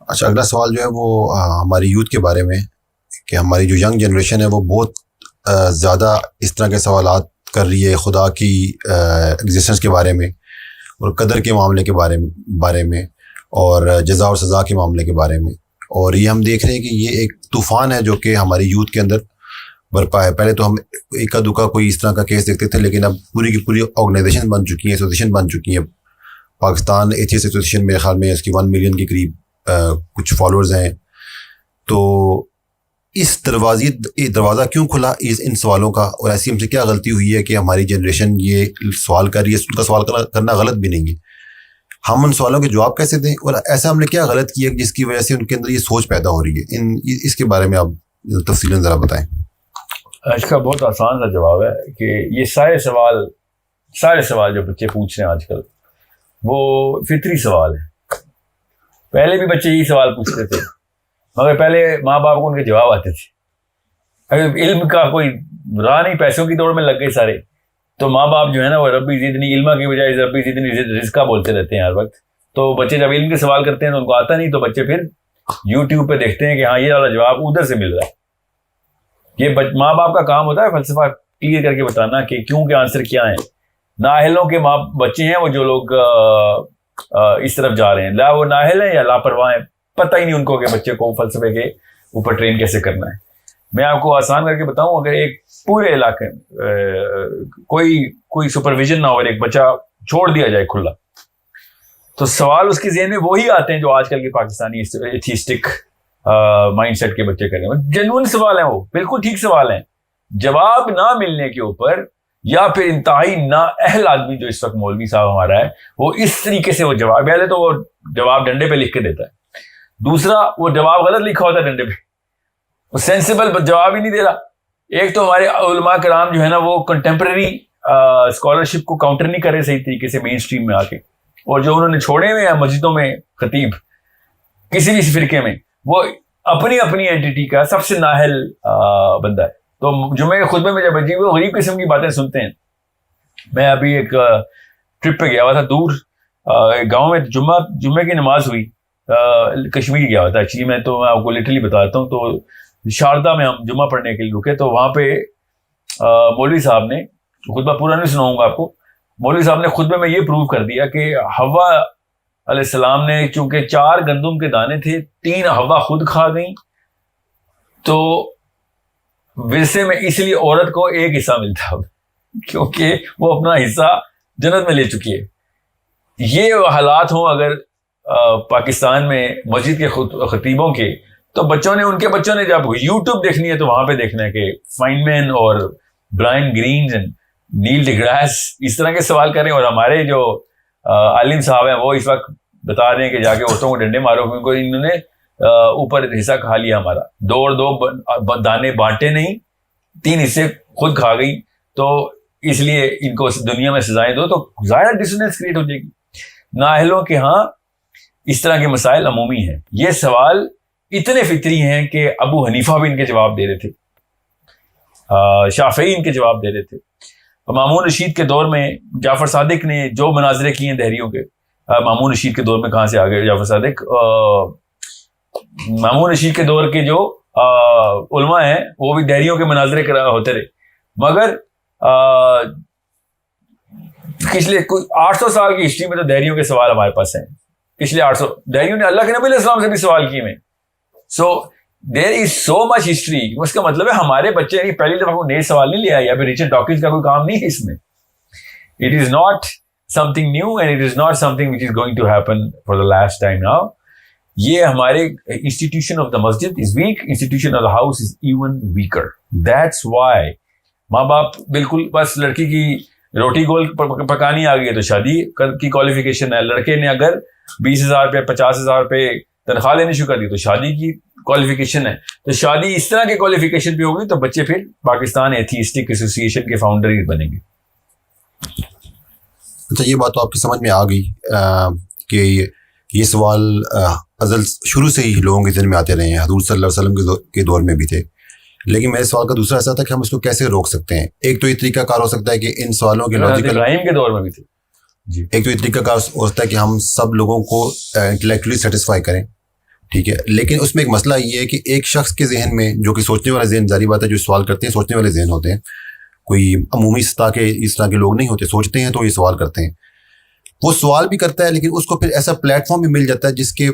اچھا، اگلا سوال جو ہے وہ ہماری یوتھ کے بارے میں، کہ ہماری جو ینگ جنریشن ہے وہ بہت زیادہ اس طرح کے سوالات کر رہی ہے خدا کی ایگزسٹنس کے بارے میں، اور قدر کے معاملے کے بارے میں، اور جزا اور سزا کے معاملے کے بارے میں. اور یہ ہم دیکھ رہے ہیں کہ یہ ایک طوفان ہے جو کہ ہماری یوتھ کے اندر برپا ہے. پہلے تو ہم اکا دکا کوئی اس طرح کا کیس دیکھتے تھے، لیکن اب پوری کی پوری آرگنائزیشن بن چکی ہیں، ایسوسیشن بن چکی ہیں. پاکستان ایتھیسٹ ایسوسیشن میرے خیال میں اس کی 1 ملین کے قریب کچھ فالوورز ہیں. تو اس دروازہ کیوں کھلا ان سوالوں کا، اور ایسی ہم سے کیا غلطی ہوئی ہے کہ ہماری جنریشن یہ سوال کر رہی ہے؟ ان کا سوال کرنا غلط بھی نہیں ہے، ہم ان سوالوں کے جواب کیسے دیں، اور ایسا ہم نے کیا غلط کیا جس کی وجہ سے ان کے اندر یہ سوچ پیدا ہو رہی ہے؟ اس کے بارے میں آپ تفصیلاً ذرا بتائیں. اس کا بہت آسان سا جواب ہے کہ یہ سارے سوال جو بچے پوچھ رہے ہیں آج کل وہ فطری سوال ہیں. پہلے بھی بچے یہی سوال پوچھتے تھے، مگر پہلے ماں باپ کو ان کے جواب آتے تھے. اگر علم کا کوئی راہ نہیں، پیسوں کی دوڑ میں لگ گئے سارے، تو ماں باپ جو ہے نا وہ ربی زدنی علما کی بجائے ربی زدنی رزقا بولتے رہتے ہیں ہر وقت. تو بچے جب علم کے سوال کرتے ہیں تو ان کو آتا نہیں، تو بچے پھر یوٹیوب پہ دیکھتے ہیں کہ ہاں یہ والا جواب ادھر سے مل رہا ہے. یہ ماں باپ کا کام ہوتا ہے فلسفہ کلیئر کر کے بتانا کہ کیوں کے آنسر کیا ہیں. نااہلوں کے بچے ہیں وہ جو لوگ اس طرف جا رہے ہیں، وہ نااہل ہیں یا لاپرواہ ہیں، پتہ ہی نہیں ان کو کہ بچے کو فلسفے کے اوپر ٹرین کیسے کرنا ہے. میں آپ کو آسان کر کے بتاؤں، اگر ایک پورے علاقے میں کوئی سپرویژن نہ ہو اور ایک بچہ چھوڑ دیا جائے کھلا، تو سوال اس کے ذہن میں وہی آتے ہیں جو آج کل کے پاکستانی ایتھیسٹک مائنڈ سیٹ کے بچے کریں. جنون سوال ہیں، وہ بالکل ٹھیک سوال ہیں. جواب نہ ملنے کے اوپر، یا پھر انتہائی نااہل آدمی جو اس وقت مولوی صاحب ہمارا ہے، وہ اس طریقے سے وہ جواب، پہلے تو وہ جواب ڈنڈے پہ لکھ کے دیتا ہے، دوسرا وہ جواب غلط لکھا ہوتا ہے ڈنڈے پہ، وہ سینسیبل جواب ہی نہیں دے رہا. ایک تو ہمارے علماء کرام جو ہے نا وہ کنٹمپرری اسکالرشپ کو کاؤنٹر نہیں کر رہے صحیح طریقے سے مین اسٹریم میں آ کے، اور جو انہوں نے چھوڑے ہوئے ہیں مسجدوں میں خطیب کسی بھی فرقے میں، وہ اپنی اینٹیٹی کا سب سے نااہل بندہ ہے. تو جمعے کے خطبے میں جب عجیب و غریب قسم کی باتیں سنتے ہیں. میں ابھی ایک ٹرپ پہ گیا ہوا تھا دور گاؤں میں، جمعے کی نماز ہوئی، کشمیر گیا ہوا تھا ایکچولی میں، تو میں آپ کو لٹرلی بتاتا ہوں. تو شاردا میں ہم جمعہ پڑھنے کے لیے رکے، تو وہاں پہ مولوی صاحب نے، خطبہ پورا نہیں سناؤں گا آپ کو، مولوی صاحب نے خطبے میں یہ پروو کر دیا کہ حوا علیہ السلام نے چونکہ 4 گندم کے دانے تھے، 3 حوا خود کھا گئیں، تو ورثے میں اس لیے عورت کو ایک حصہ ملتا ہے کیونکہ وہ اپنا حصہ جنت میں لے چکی ہے. یہ حالات ہوں اگر پاکستان میں مسجد کے خطیبوں کے، تو ان کے بچوں نے جب یوٹیوب دیکھنی ہے تو وہاں پہ دیکھنا ہے کہ فائن مین اور Brian Greene and Neil de Grasse اس طرح کے سوال کریں. اور ہمارے جو عالم صاحب ہیں وہ اس وقت بتا رہے ہیں کہ جا کے عورتوں کو ڈنڈے مارو کیونکہ انہوں نے اوپر حصہ کھا لیا ہمارا، 2 دانے بانٹے نہیں، 3 حصے خود کھا گئی، تو اس لیے ان کو دنیا میں سزائیں دو. تو ظاہر ڈسوننس کریٹ ہو جائے گی. نااہلوں کے ہاں اس طرح کے مسائل عمومی ہیں. یہ سوال اتنے فطری ہیں کہ ابو حنیفہ بھی ان کے جواب دے رہے تھے، شافعی ان کے جواب دے رہے تھے. مامون رشید کے دور میں جعفر صادق نے جو مناظرے کیے ہیں دہریوں کے، مامون رشید کے دور میں کہاں سے آ گئے جعفر صادق؟ مامون رشید کے دور کے جو علماء ہیں وہ بھی دہریوں کے مناظرے ہوتے رہے، مگر پچھلے کوئی 800 سال کی ہسٹری میں تو دہریوں کے سوال ہمارے پاس ہیں. پچھلے 800 دہریوں نے اللہ کے نبی علیہ السلام سے بھی سوال کیے ہیں. سو دیر از سو مچ ہسٹری. اس کا مطلب ہے ہمارے بچے نے پہلی دفعہ کوئی نئے سوال نہیں لیا، یا پھر ریچرڈ ڈاکنز کا کوئی کام نہیں ہے اس میں. It is not something new and it is not something which is going to happen for the last time now. یہ ہمارے institution of the masjid is weak, institution of the house is even weaker. That's why ماں باپ بالکل بس لڑکی کی روٹی گول پکانی آ گئی ہے تو شادی کی کوالیفیکیشن ہے، لڑکے نے اگر 20,000 روپے 50,000 روپے تنخواہ لینی شروع کر دی تو شادی کی کوالیفیکیشن ہے. تو شادی اس طرح کے کوالیفیکیشن پہ ہوگی تو بچے پھر پاکستان ایتھیسٹک ایسوسی ایشن کے فاؤنڈر ہی بنیں گے. اچھا، یہ بات تو آپ کی سمجھ میں آ گئی کہ یہ سوال ازل شروع سے ہی لوگوں کے ذہن میں آتے رہے ہیں، حضور صلی اللہ علیہ وسلم کے دور میں بھی تھے. لیکن میرے سوال کا دوسرا ایسا تھا کہ ہم اس کو کیسے روک سکتے ہیں. ایک تو یہ طریقہ کار ہو سکتا ہے کہ ان سوالوں کے لاجیکل، ابراہیم کے دور میں بھی تھے جی، ایک تو یہ طریقہ کار ہو سکتا ہے کہ ہم سب لوگوں کو انٹلیکچولی سیٹسفائی کریں ٹھیک ہے. لیکن اس میں ایک مسئلہ یہ ہے کہ ایک شخص کے ذہن میں جو کہ سوچنے والا ذہن، ظاہری بات ہے جو سوال کرتے ہیں سوچنے والے ذہن ہوتے ہیں، کوئی عمومی سطح کے اس طرح کے لوگ نہیں ہوتے، سوچتے ہیں تو یہ سوال کرتے ہیں. وہ سوال بھی کرتا ہے لیکن اس کو پھر ایسا پلیٹ فارم بھی مل جاتا ہے جس کے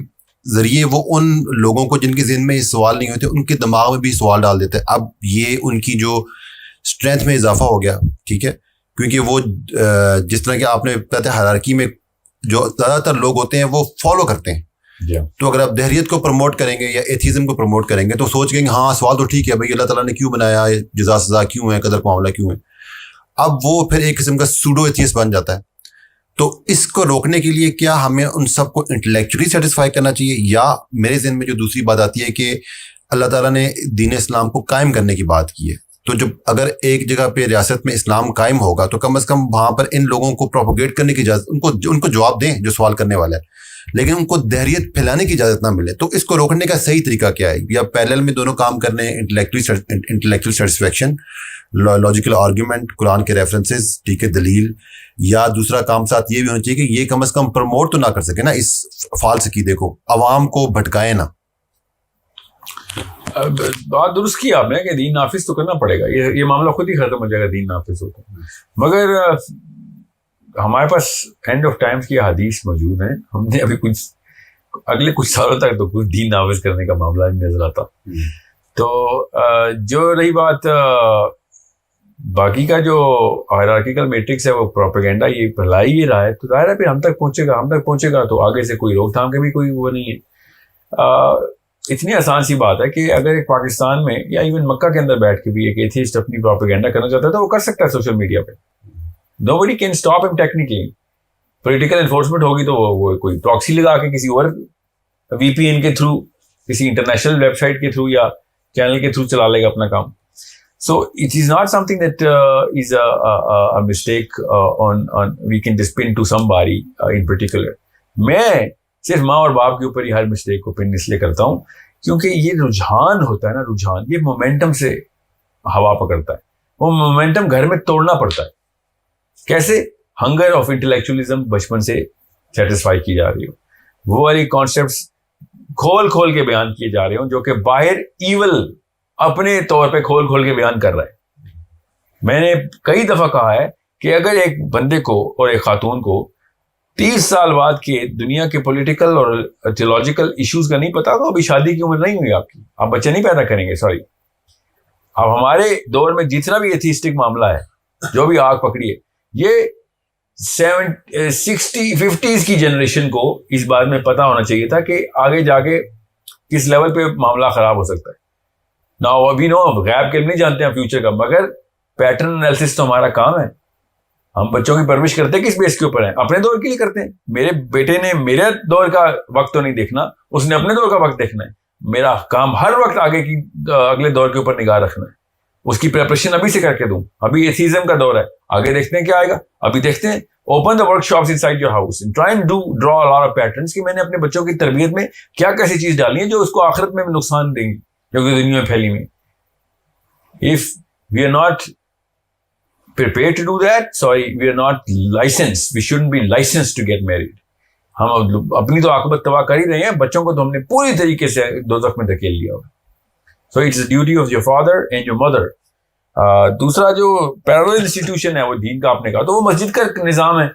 ذریعے وہ ان لوگوں کو جن کے ذہن میں یہ سوال نہیں ہوتے ان کے دماغ میں بھی سوال ڈال دیتا ہے. اب یہ ان کی جو اسٹرینتھ میں اضافہ ہو گیا، ٹھیک ہے، کیونکہ وہ جس طرح کہ آپ نے پتہ ہے ہیرارکی میں جو زیادہ تر لوگ ہوتے ہیں وہ فالو کرتے ہیں. تو اگر آپ دہریت کو پروموٹ کریں گے یا ایتھیزم کو پروموٹ کریں گے تو سوچ گیں گے ہاں سوال تو ٹھیک ہے بھائی، اللہ تعالیٰ نے کیوں بنایا، جزا سزا کیوں ہے، قدر کا معاملہ کیوں ہے. اب وہ پھر ایک قسم کا سوڈو ایتھیسٹ بن جاتا ہے. تو اس کو روکنے کے لیے کیا ہمیں ان سب کو انٹلیکچولی سیٹسفائی کرنا چاہیے، یا میرے ذہن میں جو دوسری بات آتی ہے کہ اللہ تعالیٰ نے دین اسلام کو قائم کرنے کی بات کی ہے، تو جب اگر ایک جگہ پہ ریاست میں اسلام قائم ہوگا تو کم از کم وہاں پر ان لوگوں کو پروپوگیٹ کرنے کی اجازت، ان کو جواب دیں جو سوال کرنے والا ہے، لیکن ان کو دہریت پھیلانے کی اجازت نہ ملے. تو اس کو روکنے کا صحیح طریقہ کیا ہے؟ یا پیرلل میں دونوں کام کرنے ہیں، انٹلیکچوئل سیٹسفیکشن، لاجیکل آرگیومنٹ، قرآن کے ریفرنسز، ٹھیک ہے، دلیل، یا دوسرا کام ساتھ یہ بھی ہونا چاہیے کہ یہ کم از کم پروموٹ تو نہ کر سکے نا اس فالس عقیدے کو، عوام کو بھٹکائے نا. بات درست کی آپ نے کہ دین نافذ تو کرنا پڑے گا، یہ معاملہ خود ہی ختم ہو جائے گا دین نافذ ہوتا ہے. مگر ہمارے پاس اینڈ آف ٹائمز کی حدیث موجود ہیں، ہم نے ابھی اگلے کچھ سالوں تک تو کچھ دین نافذ کرنے کا معاملہ نہیں نظر آتا. تو جو رہی بات باقی کا جو ہائرارکیکل میٹرکس ہے وہ پروپیگنڈا یہ پھیلا ہی رہا ہے، تو ظاہر ہے پھر ہم تک پہنچے گا تو آگے سے کوئی روک تھام کے بھی کوئی وہ نہیں ہے. اتنی آسان سی بات ہے کہ اگر ایک پاکستان میں یا ایون مکہ کے اندر بیٹھ کے بھی ایک ایتھیسٹ اپنی پروپیگنڈا کرنا چاہتا ہے تو وہ کر سکتا ہے سوشل میڈیا پہ. Nobody can stop him technically. Political enforcement ہوگی تو وہ کوئی پراکسی لگا کے کسی اور وی پی این کے تھرو، کسی انٹرنیشنل ویب سائٹ کے تھرو یا چینل کے تھرو چلا لے گا اپنا کام. So it is not something that is a mistake we can just pin to somebody in particular. میں صرف ماں اور باپ کے اوپر ہی ہر مسٹیک کو پن اس لیے کرتا ہوں کیونکہ یہ رجحان ہوتا ہے نا، رجحان یہ مومنٹم سے ہوا پکڑتا ہے، وہ مومنٹم گھر میں توڑنا پڑتا ہے. کیسے؟ ہنگر آف انٹلیکچولیزم بچپن سے سیٹسفائی کی جا رہی ہو، وہ والی کانسیپٹس کھول کے بیان کیے جا رہے ہوں جو کہ باہر ایول اپنے طور پہ کھول کے بیان کر رہا ہے. میں نے کئی دفعہ کہا ہے کہ اگر ایک بندے کو اور ایک خاتون کو 30 سال بعد کے دنیا کے پولیٹیکل اور تھیولوجیکل ایشوز کا نہیں پتا تو ابھی شادی کی عمر نہیں ہوئی آپ کی، آپ بچے نہیں پیدا کریں گے. سوری، اب ہمارے دور میں جتنا بھی ایتھیسٹک معاملہ ہے جو بھی آگ پکڑی ہے، یہ 60s کی جنریشن کو اس بات میں پتا ہونا چاہیے تھا کہ آگے جا کے کس لیول پہ معاملہ خراب ہو سکتا ہے. نا ابھی غیب کے نہیں جانتے ہیں فیوچر کا، مگر پیٹرن انالیسس تو ہمارا کام ہے. ہم بچوں کی پرورش کرتے ہیں کس بیس کے اوپر ہیں؟ اپنے دور کے لیے کرتے ہیں. میرے بیٹے نے میرے دور کا وقت تو نہیں دیکھنا، اس نے اپنے دور کا وقت دیکھنا ہے. میرا کام ہر وقت اگلے دور کے اوپر نگاہ رکھنا ہے، اس کی پریپریشن ابھی سے کر کے دوں. ابھی ایتھیزم کا دور ہے، آگے دیکھتے ہیں کیا آئے گا. ابھی دیکھتے ہیں، open the work shops in side your house and try and draw a lot of patterns کہ میں نے اپنے بچوں کی تربیت میں کیا کیسی چیز ڈالنی ہے جو اس کو آخرت میں نقصان دیں گی کیونکہ دنیا میں پھیلی ہوئی. If we are not prepared to do that, sorry, we are not licensed. We shouldn't be licensed to get married. ہم اپنی تو عاقبت تباہ کر ہی رہے ہیں، بچوں کو تو ہم نے پوری طریقے سے دوزخ میں دھکیل لیا ہوگا. So it's the duty of your father and your mother. دوسرا جو پیرالل انسٹیٹیوشن ہے وہ دین کا آپ نے کہا تو وہ مسجد کا نظام ہے.